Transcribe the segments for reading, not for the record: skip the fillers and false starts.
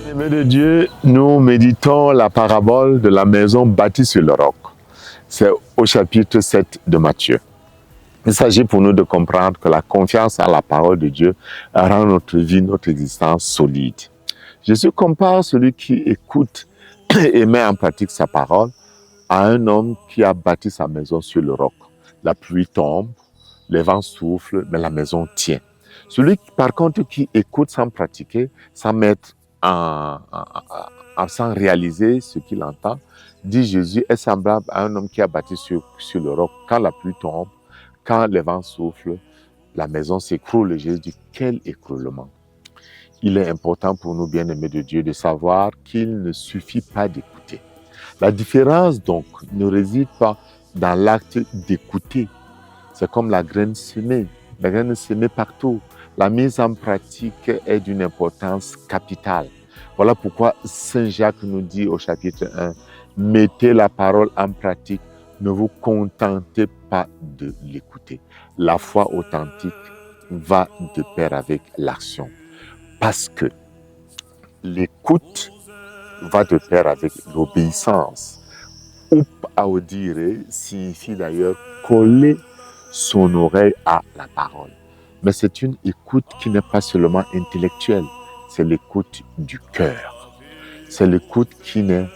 Aimés de Dieu, nous méditons la parabole de la maison bâtie sur le roc. C'est au chapitre 7 de Matthieu. Il s'agit pour nous de comprendre que la confiance en la parole de Dieu rend notre vie, notre existence solide. Jésus compare celui qui écoute et met en pratique sa parole à un homme qui a bâti sa maison sur le roc. La pluie tombe, les vents soufflent, mais la maison tient. Celui, par contre, qui écoute sans pratiquer, sans mettre sans réaliser ce qu'il entend, dit Jésus, est semblable à un homme qui a bâti sur le roc. Quand la pluie tombe, quand les vents soufflent, la maison s'écroule. Et Jésus dit, quel écroulement! Il est important pour nous, bien-aimés de Dieu, de savoir qu'il ne suffit pas d'écouter. La différence, donc, ne réside pas dans l'acte d'écouter. C'est comme la graine semée. La graine est semée partout. La mise en pratique est d'une importance capitale. Voilà pourquoi Saint Jacques nous dit au chapitre 1, « Mettez la parole en pratique, ne vous contentez pas de l'écouter. » La foi authentique va de pair avec l'action. Parce que l'écoute va de pair avec l'obéissance. Up audire signifie d'ailleurs coller son oreille à la parole. Mais c'est une écoute qui n'est pas seulement intellectuelle, c'est l'écoute du cœur. C'est l'écoute qui naît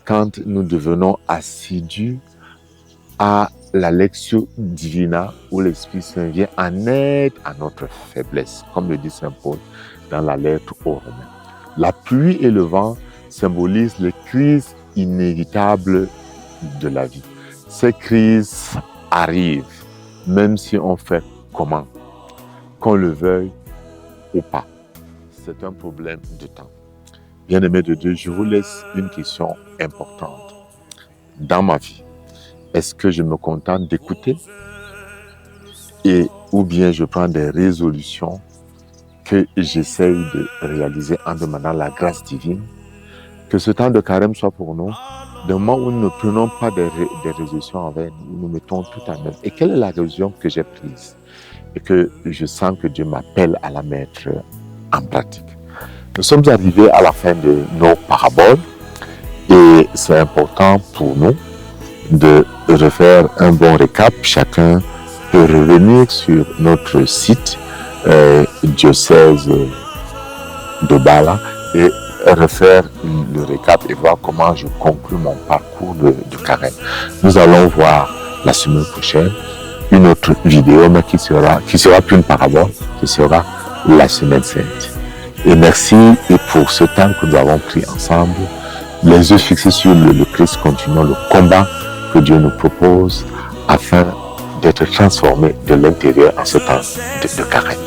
quand nous devenons assidus à la lectio divina où l'Esprit Saint vient en aide à notre faiblesse, comme le dit Saint Paul dans la lettre aux Romains. La pluie et le vent symbolisent les crises inévitables de la vie. Ces crises arrivent, même si on fait comment, qu'on le veuille ou pas. C'est un problème de temps. Bien-aimés de Dieu, je vous laisse une question importante. Dans ma vie, est-ce que je me contente d'écouter ou bien je prends des résolutions que j'essaye de réaliser en demandant la grâce divine? Que ce temps de carême soit pour nous, d'un moment où nous ne prenons pas des résolutions envers nous, nous mettons tout en œuvre. Et quelle est la résolution que j'ai prise? Et que je sens que Dieu m'appelle à la mettre en pratique. Nous sommes arrivés à la fin de nos paraboles et c'est important pour nous de refaire un bon récap. Chacun peut revenir sur notre site diocèse de Bala et refaire le récap et voir comment je conclue mon parcours de carême. Nous allons voir la semaine prochaine une autre vidéo, mais qui sera plus une parabole, qui sera la semaine sainte. Et merci pour ce temps que nous avons pris ensemble, les yeux fixés sur le Christ, continuons le combat que Dieu nous propose afin d'être transformés de l'intérieur en ce temps de carême.